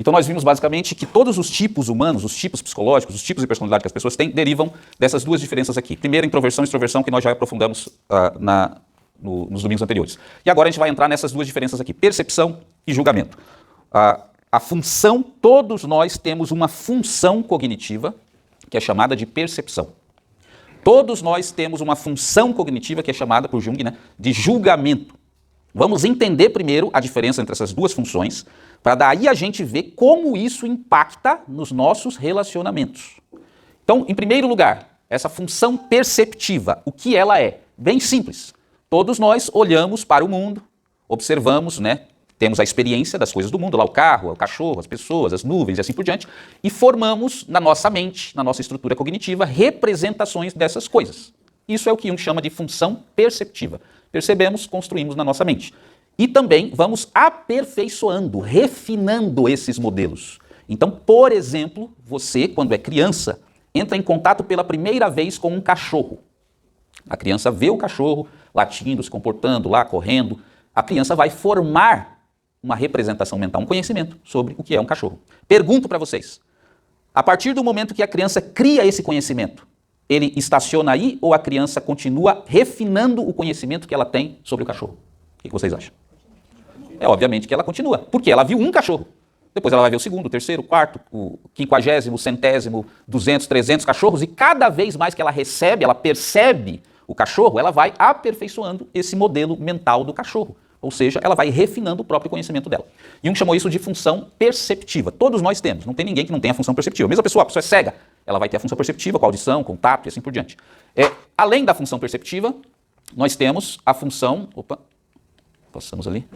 Então nós vimos basicamente que todos os tipos humanos, os tipos psicológicos, os tipos de personalidade que as pessoas têm, derivam dessas duas diferenças aqui. Primeiro, introversão e extroversão, que nós já aprofundamos nos domingos anteriores. E agora a gente vai entrar nessas duas diferenças aqui, percepção e julgamento. A função, todos nós temos uma função cognitiva, que é chamada de percepção. Todos nós temos uma função cognitiva, que é chamada por Jung, né, de julgamento. Vamos entender primeiro a diferença entre essas duas funções, para daí a gente ver como isso impacta nos nossos relacionamentos. Então, em primeiro lugar, essa função perceptiva, o que ela é? Bem simples. Todos nós olhamos para o mundo, observamos, né? Temos a experiência das coisas do mundo, lá o carro, o cachorro, as pessoas, as nuvens e assim por diante, e formamos na nossa mente, na nossa estrutura cognitiva, representações dessas coisas. Isso é o que Jung chama de função perceptiva. Percebemos, construímos na nossa mente. E também vamos aperfeiçoando, refinando esses modelos. Então, por exemplo, você, quando é criança, entra em contato pela primeira vez com um cachorro. A criança vê o cachorro latindo, se comportando lá, correndo. A criança vai formar uma representação mental, um conhecimento sobre o que é um cachorro. Pergunto para vocês, a partir do momento que a criança cria esse conhecimento, ele estaciona aí ou a criança continua refinando o conhecimento que ela tem sobre o cachorro? O que vocês acham? É obviamente que ela continua, porque ela viu um cachorro. Depois ela vai ver o segundo, o terceiro, o quarto, o 50º, o 100º, 200, 300 cachorros, e cada vez mais que ela recebe, ela percebe o cachorro, ela vai aperfeiçoando esse modelo mental do cachorro. Ou seja, ela vai refinando o próprio conhecimento dela. Jung chamou isso de função perceptiva. Todos nós temos, não tem ninguém que não tenha a função perceptiva. Mesmo a pessoa é cega, ela vai ter a função perceptiva com a audição, com o tato e assim por diante. Além da função perceptiva, nós temos a função... Opa, passamos ali.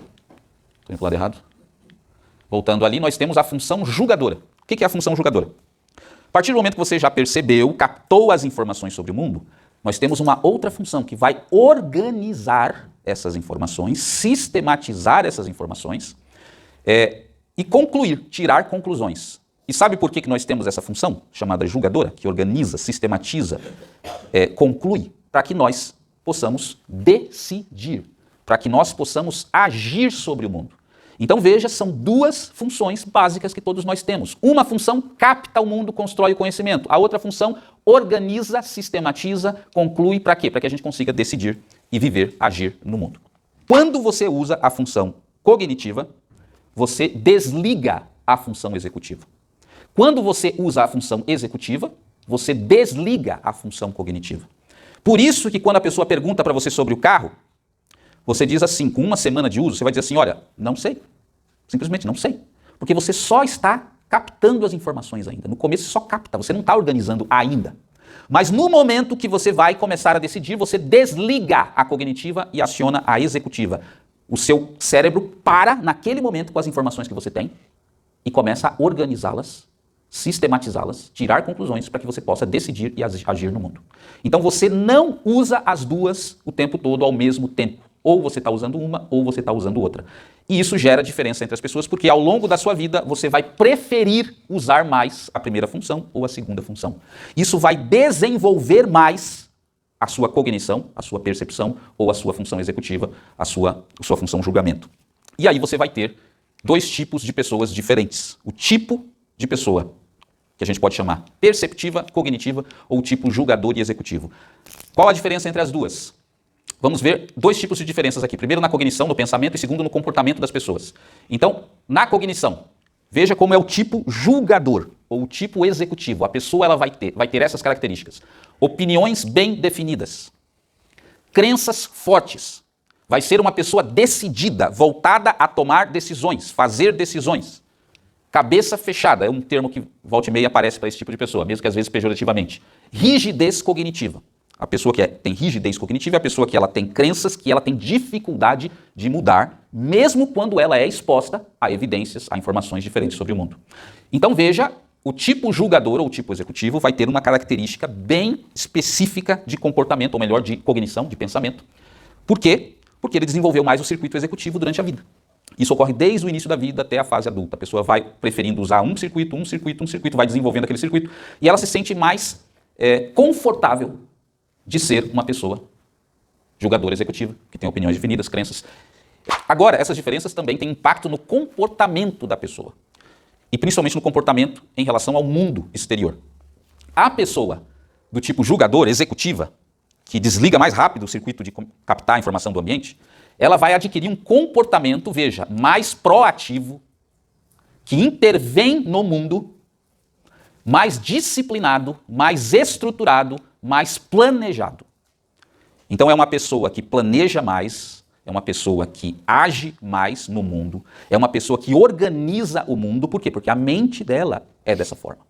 Estou indo para o lado errado. Voltando ali, nós temos a função julgadora. O que é a função julgadora? A partir do momento que você já percebeu, captou as informações sobre o mundo, nós temos uma outra função que vai organizar essas informações, sistematizar essas informações e concluir, tirar conclusões. E sabe por que nós temos essa função, chamada julgadora, que organiza, sistematiza, conclui, para que nós possamos decidir, para que nós possamos agir sobre o mundo. Então veja, são duas funções básicas que todos nós temos. Uma função capta o mundo, constrói o conhecimento. A outra função organiza, sistematiza, conclui, para quê? Para que a gente consiga decidir e viver, agir no mundo. Quando você usa a função cognitiva, você desliga a função executiva. Quando você usa a função executiva, você desliga a função cognitiva. Por isso que quando a pessoa pergunta para você sobre o carro, você diz assim, com uma semana de uso, você vai dizer assim, olha, não sei. Simplesmente não sei. Porque você só está captando as informações ainda. No começo você só capta, você não está organizando ainda. Mas no momento que você vai começar a decidir, você desliga a cognitiva e aciona a executiva. O seu cérebro para naquele momento com as informações que você tem e começa a organizá-las, sistematizá-las, tirar conclusões para que você possa decidir e agir no mundo. Então você não usa as duas o tempo todo ao mesmo tempo. Ou você está usando uma, ou você está usando outra. E isso gera diferença entre as pessoas, porque ao longo da sua vida você vai preferir usar mais a primeira função ou a segunda função. Isso vai desenvolver mais a sua cognição, a sua percepção, ou a sua função executiva, a sua função julgamento. E aí você vai ter dois tipos de pessoas diferentes. O tipo de pessoa, que a gente pode chamar perceptiva, cognitiva, ou tipo julgador e executivo. Qual a diferença entre as duas? Vamos ver dois tipos de diferenças aqui. Primeiro na cognição, no pensamento, e segundo no comportamento das pessoas. Então, na cognição, veja como é o tipo julgador, ou o tipo executivo. A pessoa ela vai ter essas características. Opiniões bem definidas. Crenças fortes. Vai ser uma pessoa decidida, voltada a tomar decisões, fazer decisões. Cabeça fechada, é um termo que volta e meia aparece para esse tipo de pessoa, mesmo que às vezes pejorativamente. Rigidez cognitiva. A pessoa que tem rigidez cognitiva é a pessoa que ela tem crenças, que ela tem dificuldade de mudar, mesmo quando ela é exposta a evidências, a informações diferentes sobre o mundo. Então veja, o tipo julgador ou o tipo executivo vai ter uma característica bem específica de comportamento, ou melhor, de cognição, de pensamento. Por quê? Porque ele desenvolveu mais o circuito executivo durante a vida. Isso ocorre desde o início da vida até a fase adulta. A pessoa vai preferindo usar um circuito, vai desenvolvendo aquele circuito, e ela se sente mais confortável de ser uma pessoa julgadora executiva, que tem opiniões definidas, crenças. Agora, essas diferenças também têm impacto no comportamento da pessoa. e principalmente no comportamento em relação ao mundo exterior. A pessoa do tipo julgador, executiva, que desliga mais rápido o circuito de captar a informação do ambiente, ela vai adquirir um comportamento, veja, mais proativo, que intervém no mundo, mais disciplinado, mais estruturado, mais planejado. Então é uma pessoa que planeja mais, é uma pessoa que age mais no mundo, é uma pessoa que organiza o mundo. Por quê? Porque a mente dela é dessa forma.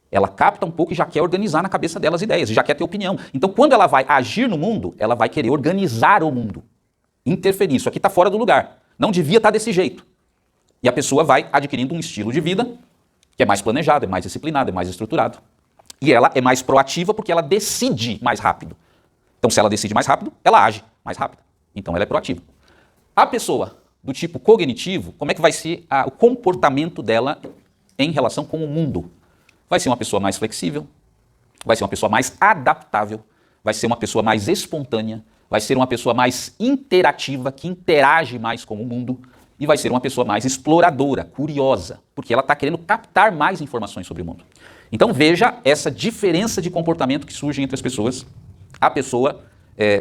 Ela capta um pouco e já quer organizar na cabeça dela as ideias, já quer ter opinião. Então quando ela vai agir no mundo, ela vai querer organizar o mundo, interferir. Isso aqui está fora do lugar, não devia estar desse jeito. E a pessoa vai adquirindo um estilo de vida que é mais planejado, é mais disciplinado, é mais estruturado. E ela é mais proativa porque ela decide mais rápido. Então se ela decide mais rápido, ela age mais rápido. Então ela é proativa. A pessoa do tipo cognitivo, como é que vai ser o comportamento dela em relação com o mundo? Vai ser uma pessoa mais flexível, vai ser uma pessoa mais adaptável, vai ser uma pessoa mais espontânea, vai ser uma pessoa mais interativa, que interage mais com o mundo, e vai ser uma pessoa mais exploradora, curiosa, porque ela está querendo captar mais informações sobre o mundo. Então veja essa diferença de comportamento que surge entre as pessoas. A pessoa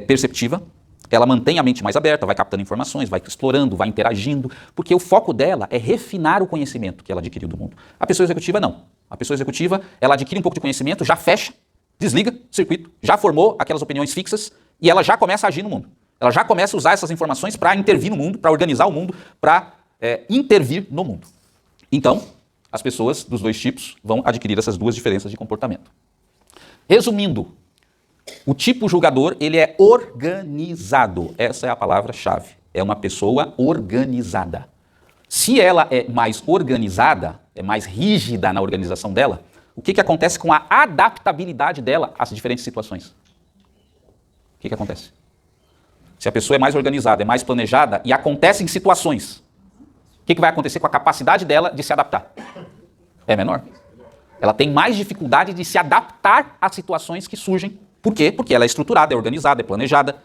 perceptiva, ela mantém a mente mais aberta, vai captando informações, vai explorando, vai interagindo, porque o foco dela é refinar o conhecimento que ela adquiriu do mundo. A pessoa executiva não. A pessoa executiva, ela adquire um pouco de conhecimento, já fecha, desliga o circuito, já formou aquelas opiniões fixas e ela já começa a agir no mundo. Ela já começa a usar essas informações para intervir no mundo, para organizar o mundo, para intervir no mundo. Então, as pessoas dos dois tipos vão adquirir essas duas diferenças de comportamento. Resumindo, o tipo julgador, ele é organizado. Essa é a palavra-chave. É uma pessoa organizada. Se ela é mais organizada, é mais rígida na organização dela, o que acontece com a adaptabilidade dela às diferentes situações? O que acontece? Se a pessoa é mais organizada, é mais planejada e acontecem situações, o que vai acontecer com a capacidade dela de se adaptar? É menor. Ela tem mais dificuldade de se adaptar às situações que surgem. Por quê? Porque ela é estruturada, é organizada, é planejada.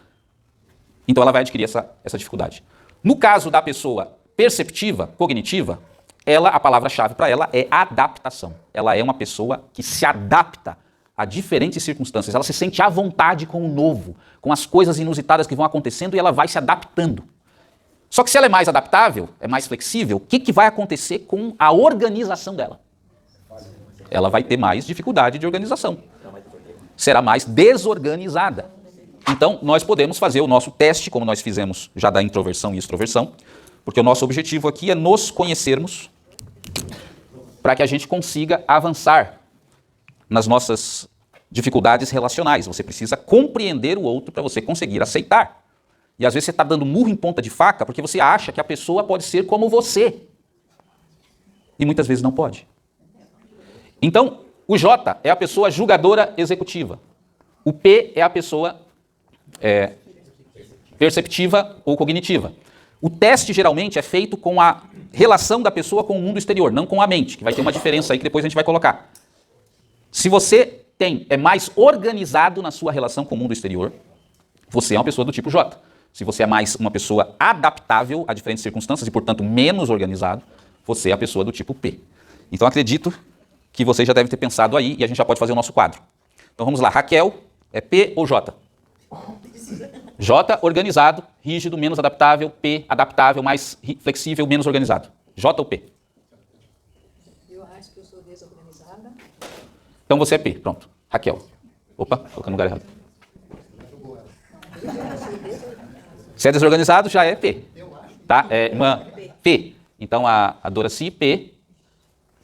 Então ela vai adquirir essa dificuldade. No caso da pessoa perceptiva, cognitiva, a palavra-chave para ela é adaptação. Ela é uma pessoa que se adapta a diferentes circunstâncias. Ela se sente à vontade com o novo, com as coisas inusitadas que vão acontecendo e ela vai se adaptando. Só que se ela é mais adaptável, é mais flexível, o que vai acontecer com a organização dela? Ela vai ter mais dificuldade de organização. Será mais desorganizada. Então, nós podemos fazer o nosso teste, como nós fizemos já da introversão e extroversão, porque o nosso objetivo aqui é nos conhecermos para que a gente consiga avançar nas nossas dificuldades relacionais. Você precisa compreender o outro para você conseguir aceitar. E às vezes você está dando murro em ponta de faca porque você acha que a pessoa pode ser como você. E muitas vezes não pode. Então, o J é a pessoa julgadora executiva. O P é a pessoa perceptiva ou cognitiva. O teste geralmente é feito com a relação da pessoa com o mundo exterior, não com a mente, que vai ter uma diferença aí que depois a gente vai colocar. Se você é mais organizado na sua relação com o mundo exterior, você é uma pessoa do tipo J. Se você é mais uma pessoa adaptável a diferentes circunstâncias e, portanto, menos organizado, você é a pessoa do tipo P. Então, acredito que você já deve ter pensado aí e a gente já pode fazer o nosso quadro. Então, vamos lá. Raquel, é P ou J? J, organizado, rígido, menos adaptável. P, adaptável, mais flexível, menos organizado. J ou P? Eu acho que eu sou desorganizada. Então você é P, pronto. Raquel. Opa, colocando no lugar errado. Se é desorganizado, já é P. Tá? É uma P. Então a Doraci, P.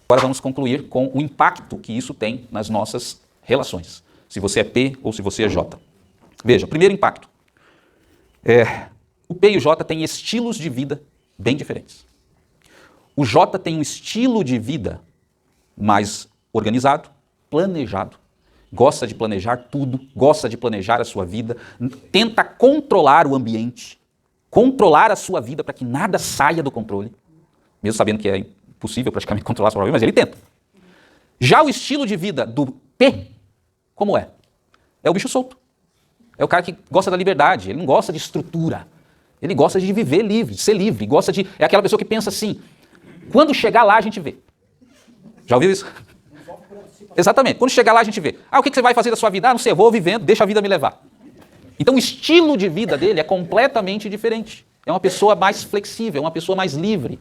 Agora vamos concluir com o impacto que isso tem nas nossas relações. Se você é P ou se você é J. Veja, primeiro impacto. O P e o J têm estilos de vida bem diferentes. O J tem um estilo de vida mais organizado, planejado, gosta de planejar tudo, gosta de planejar a sua vida, tenta controlar o ambiente, controlar a sua vida para que nada saia do controle, mesmo sabendo que é impossível praticamente controlar a sua vida, mas ele tenta. Já o estilo de vida do P, como é? É o bicho solto. É o cara que gosta da liberdade, ele não gosta de estrutura. Ele gosta de viver livre, de ser livre, é aquela pessoa que pensa assim, quando chegar lá a gente vê. Já ouviu isso? Exatamente. Quando chegar lá a gente vê. O que você vai fazer da sua vida? Não sei, eu vou vivendo, deixa a vida me levar. Então o estilo de vida dele é completamente diferente. É uma pessoa mais flexível, é uma pessoa mais livre.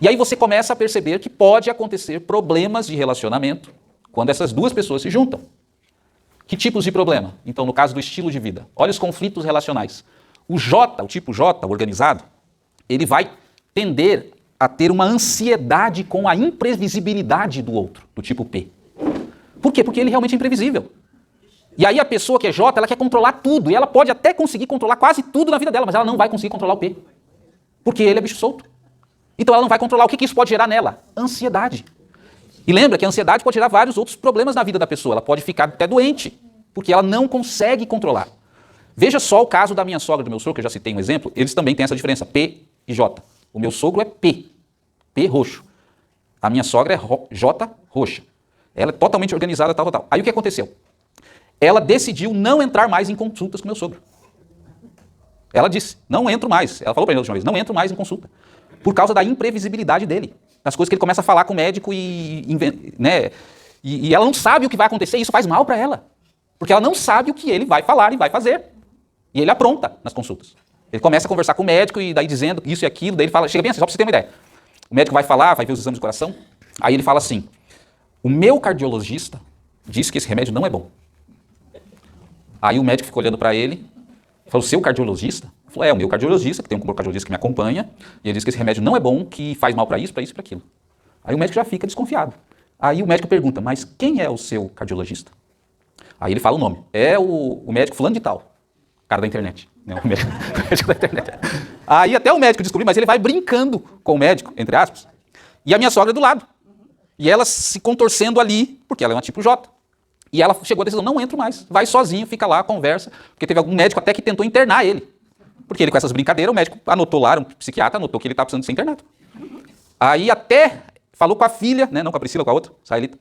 E aí você começa a perceber que pode acontecer problemas de relacionamento quando essas duas pessoas se juntam. Que tipos de problema? Então, no caso do estilo de vida, olha os conflitos relacionais. O J, o tipo J, o organizado, ele vai tender a ter uma ansiedade com a imprevisibilidade do outro, do tipo P. Por quê? Porque ele realmente é imprevisível. E aí a pessoa que é J, ela quer controlar tudo, e ela pode até conseguir controlar quase tudo na vida dela, mas ela não vai conseguir controlar o P. Porque ele é bicho solto. Então ela não vai controlar. O que isso pode gerar nela? Ansiedade. E lembra que a ansiedade pode gerar vários outros problemas na vida da pessoa. Ela pode ficar até doente, porque ela não consegue controlar. Veja só o caso da minha sogra e do meu sogro, que eu já citei um exemplo. Eles também têm essa diferença, P e J. O meu sogro é P roxo. A minha sogra é J roxa. Ela é totalmente organizada, tal. Aí o que aconteceu? Ela decidiu não entrar mais em consultas com meu sogro. Ela disse, não entro mais. Ela falou para mim a última vez, não entro mais em consulta. Por causa da imprevisibilidade dele. Das coisas que ele começa a falar com o médico e ela não sabe o que vai acontecer e isso faz mal para ela. Porque ela não sabe o que ele vai falar e vai fazer. E ele apronta nas consultas. Ele começa a conversar com o médico e daí dizendo isso e aquilo, daí ele fala, chega bem assim, só para você ter uma ideia. O médico vai falar, vai ver os exames do coração, aí ele fala assim, o meu cardiologista disse que esse remédio não é bom. Aí o médico ficou olhando para ele, falou, seu cardiologista? Ele falou, o meu cardiologista, que tem um cardiologista que me acompanha, e ele disse que esse remédio não é bom, que faz mal para isso, para aquilo. Aí o médico já fica desconfiado. Aí o médico pergunta, mas quem é o seu cardiologista? Aí ele fala o nome, é o médico fulano de tal, cara da internet. Né? O médico da internet. Aí até o médico descobriu, mas ele vai brincando com o médico, entre aspas, e a minha sogra do lado. E ela se contorcendo ali, porque ela é uma tipo J. E ela chegou à decisão, não entro mais, vai sozinho, fica lá, conversa, porque teve algum médico até que tentou internar ele. Porque ele com essas brincadeiras, o médico anotou lá, um psiquiatra anotou que ele estava precisando ser internado. Aí até falou com a filha, né, não com a Priscila, com a outra, israelita.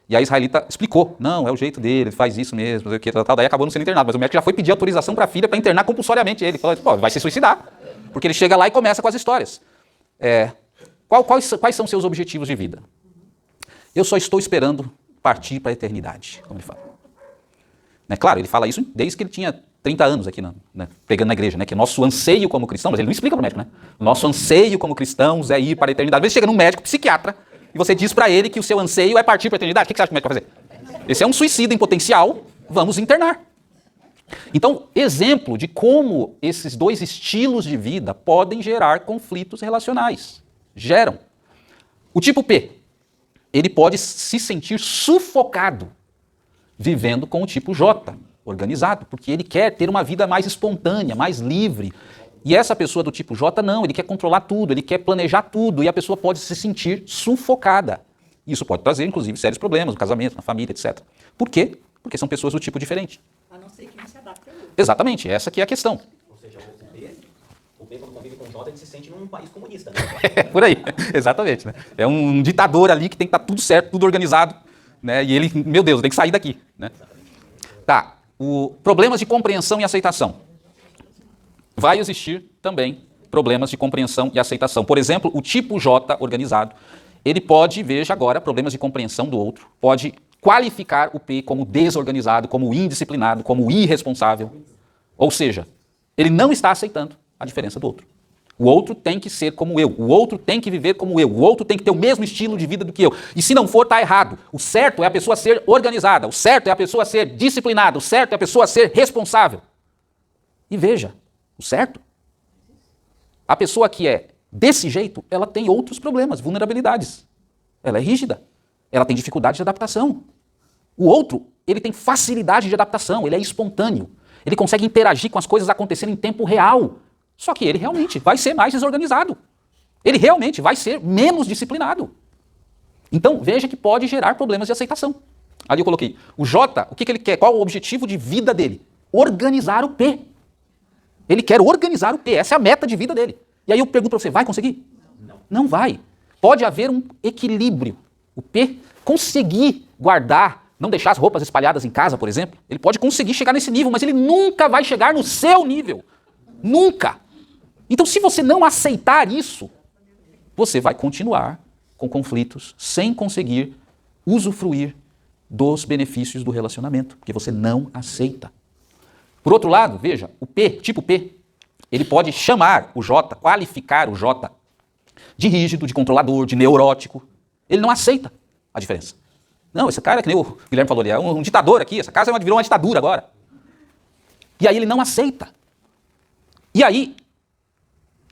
E a israelita explicou, não, é o jeito dele, ele faz isso mesmo, não sei o que, tal. Daí acabou não sendo internado, mas o médico já foi pedir autorização para a filha para internar compulsoriamente ele. Falou, pô, vai se suicidar. Porque ele chega lá e começa com as histórias. Quais são seus objetivos de vida? Eu só estou esperando partir para a eternidade, como ele fala. Né, claro, ele fala isso desde que ele tinha 30 anos aqui, pregando na igreja, né, que o nosso anseio como cristão, mas ele não explica para o médico, né? O nosso anseio como cristãos é ir para a eternidade. Às vezes chega num médico psiquiatra e você diz para ele que o seu anseio é partir para a eternidade. O que você acha que o médico vai fazer? Esse é um suicida em potencial, vamos internar. Então, exemplo de como esses dois estilos de vida podem gerar conflitos relacionais. Geram. O tipo P, ele pode se sentir sufocado vivendo com o tipo J, organizado, porque ele quer ter uma vida mais espontânea, mais livre. E essa pessoa do tipo J não, ele quer controlar tudo, ele quer planejar tudo, e a pessoa pode se sentir sufocada. Isso pode trazer, inclusive, sérios problemas no casamento, na família, etc. Por quê? Porque são pessoas do tipo diferente. A não ser que não se adapte ao outro. Exatamente, essa aqui é a questão. Ou seja, o B quando convive com o J, ele se sente num país comunista, né? Por aí, exatamente. Né? É um ditador ali que tem que estar tudo certo, tudo organizado, né? E ele, meu Deus, tem que sair daqui. Né? Tá, problemas de compreensão e aceitação. Vai existir também problemas de compreensão e aceitação. Por exemplo, o tipo J organizado, ele pode, veja agora, problemas de compreensão do outro, pode qualificar o P como desorganizado, como indisciplinado, como irresponsável. Ou seja, ele não está aceitando a diferença do outro. O outro tem que ser como eu, o outro tem que viver como eu, o outro tem que ter o mesmo estilo de vida do que eu. E se não for, está errado. O certo é a pessoa ser organizada, o certo é a pessoa ser disciplinada, o certo é a pessoa ser responsável. E veja, o certo, a pessoa que é desse jeito, ela tem outros problemas, vulnerabilidades. Ela é rígida, ela tem dificuldade de adaptação. O outro, ele tem facilidade de adaptação, ele é espontâneo. Ele consegue interagir com as coisas acontecendo em tempo real. Só que ele realmente vai ser mais desorganizado. Ele realmente vai ser menos disciplinado. Então, veja que pode gerar problemas de aceitação. Ali eu coloquei, o J, o que ele quer? Qual o objetivo de vida dele? Organizar o P. Ele quer organizar o P, essa é a meta de vida dele. E aí eu pergunto para você, vai conseguir? Não. Não vai. Pode haver um equilíbrio. O P conseguir guardar, não deixar as roupas espalhadas em casa, por exemplo, ele pode conseguir chegar nesse nível, mas ele nunca vai chegar no seu nível. Nunca. Então, se você não aceitar isso, você vai continuar com conflitos, sem conseguir usufruir dos benefícios do relacionamento, porque você não aceita. Por outro lado, veja, o P, tipo P, ele pode chamar o J, qualificar o J de rígido, de controlador, de neurótico. Ele não aceita a diferença. Não, esse cara, que nem o Guilherme falou ali, é um ditador aqui, essa casa virou uma ditadura agora. E aí ele não aceita. E aí,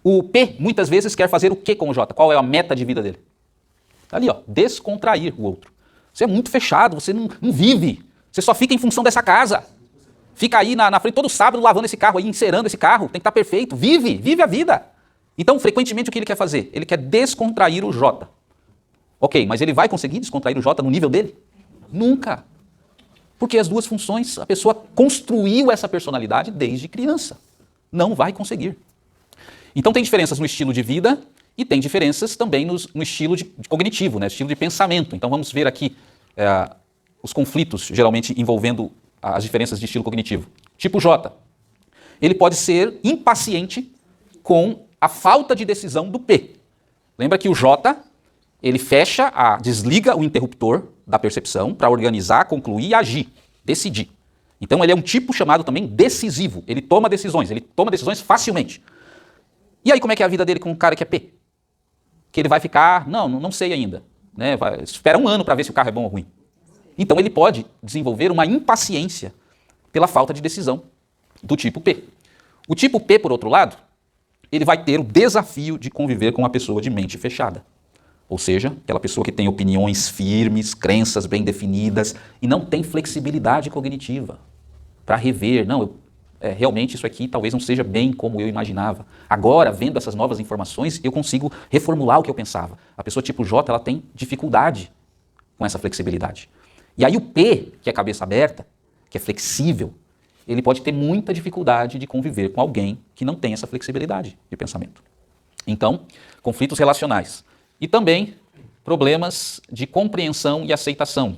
o P muitas vezes quer fazer o que com o J? Qual é a meta de vida dele? Tá ali, ó, descontrair o outro. Você é muito fechado, você não vive. Você só fica em função dessa casa. Fica aí na frente todo sábado lavando esse carro aí, encerando esse carro, tem que estar perfeito. Vive a vida. Então, frequentemente, o que ele quer fazer? Ele quer descontrair o J. Ok, mas ele vai conseguir descontrair o J no nível dele? Nunca. Porque as duas funções, a pessoa construiu essa personalidade desde criança. Não vai conseguir. Então tem diferenças no estilo de vida e tem diferenças também no estilo de cognitivo, né? Estilo de pensamento. Então vamos ver aqui os conflitos, geralmente envolvendo as diferenças de estilo cognitivo. Tipo J. Ele pode ser impaciente com a falta de decisão do P. Lembra que o J, ele desliga o interruptor da percepção para organizar, concluir e agir, decidir. Então ele é um tipo chamado também decisivo. Ele toma decisões facilmente. E aí como é que é a vida dele com um cara que é P? Que ele vai ficar, não sei ainda. Né? Espera um ano para ver se o carro é bom ou ruim. Então ele pode desenvolver uma impaciência pela falta de decisão do tipo P. O tipo P, por outro lado, ele vai ter o desafio de conviver com uma pessoa de mente fechada. Ou seja, aquela pessoa que tem opiniões firmes, crenças bem definidas e não tem flexibilidade cognitiva para rever. Realmente isso aqui talvez não seja bem como eu imaginava. Agora, vendo essas novas informações, eu consigo reformular o que eu pensava. A pessoa tipo J, ela tem dificuldade com essa flexibilidade. E aí o P, que é cabeça aberta, que é flexível, ele pode ter muita dificuldade de conviver com alguém que não tem essa flexibilidade de pensamento. Então, conflitos relacionais. E também problemas de compreensão e aceitação.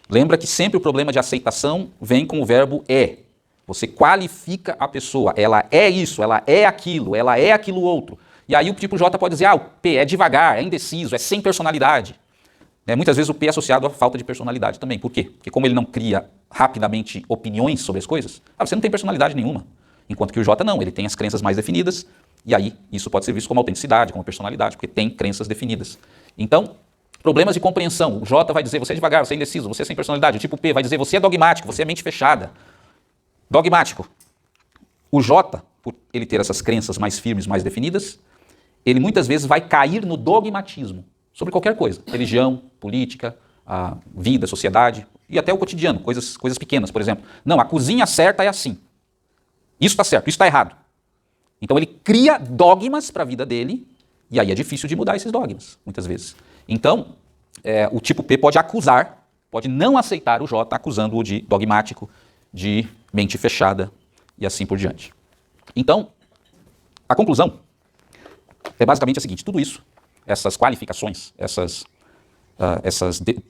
Lembra que sempre o problema de aceitação vem com o verbo é. Você qualifica a pessoa, ela é isso, ela é aquilo outro. E aí o tipo J pode dizer, o P é devagar, é indeciso, é sem personalidade. Muitas vezes o P é associado à falta de personalidade também. Por quê? Porque como ele não cria rapidamente opiniões sobre as coisas, você não tem personalidade nenhuma. Enquanto que o J não, ele tem as crenças mais definidas, e aí isso pode ser visto como autenticidade, como personalidade, porque tem crenças definidas. Então, problemas de compreensão. O J vai dizer, você é devagar, você é indeciso, você é sem personalidade. O tipo P vai dizer, você é dogmático, você é mente fechada. Dogmático. O J, por ele ter essas crenças mais firmes, mais definidas, ele muitas vezes vai cair no dogmatismo sobre qualquer coisa. Religião, política, a vida, a sociedade e até o cotidiano, coisas pequenas, por exemplo. Não, a cozinha certa é assim. Isso está certo, isso está errado. Então ele cria dogmas para a vida dele e aí é difícil de mudar esses dogmas, muitas vezes. Então, o tipo P pode acusar, pode não aceitar o J, acusando-o de dogmático, de mente fechada e assim por diante. Então, a conclusão é basicamente a seguinte, tudo isso, essas qualificações, essas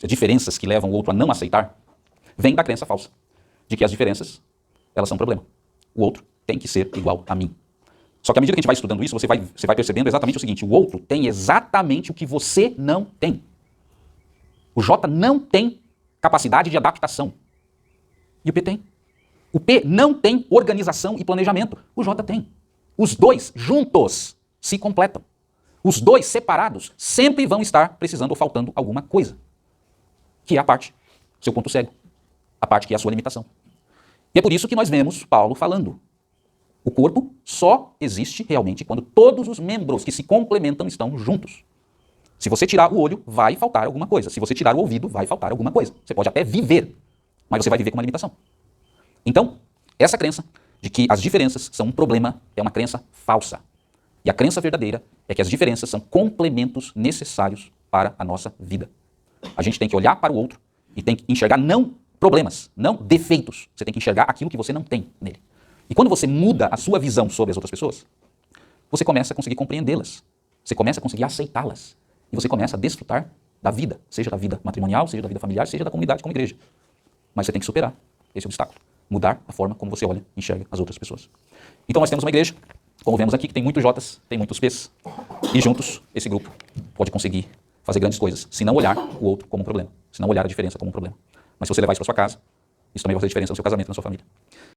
diferenças que levam o outro a não aceitar, vem da crença falsa, de que as diferenças, elas são um problema. O outro tem que ser igual a mim. Só que à medida que a gente vai estudando isso, você vai percebendo exatamente o seguinte, o outro tem exatamente o que você não tem. O J não tem capacidade de adaptação. E o P tem. O P não tem organização e planejamento. O J tem. Os dois juntos se completam. Os dois separados sempre vão estar precisando ou faltando alguma coisa. Que é a parte, seu ponto cego. A parte que é a sua limitação. E é por isso que nós vemos Paulo falando. O corpo só existe realmente quando todos os membros que se complementam estão juntos. Se você tirar o olho, vai faltar alguma coisa. Se você tirar o ouvido, vai faltar alguma coisa. Você pode até viver, mas você vai viver com uma limitação. Então, essa crença de que as diferenças são um problema é uma crença falsa. E a crença verdadeira é que as diferenças são complementos necessários para a nossa vida. A gente tem que olhar para o outro e tem que enxergar não problemas, não defeitos. Você tem que enxergar aquilo que você não tem nele. E quando você muda a sua visão sobre as outras pessoas, você começa a conseguir compreendê-las. Você começa a conseguir aceitá-las. E você começa a desfrutar da vida, seja da vida matrimonial, seja da vida familiar, seja da comunidade como igreja. Mas você tem que superar esse obstáculo. Mudar a forma como você olha e enxerga as outras pessoas. Então nós temos uma igreja, como vemos aqui, que tem muitos J's, tem muitos P's. E juntos, esse grupo pode conseguir fazer grandes coisas, se não olhar o outro como um problema, se não olhar a diferença como um problema. Mas se você levar isso para sua casa, isso também vai fazer diferença no seu casamento, na sua família.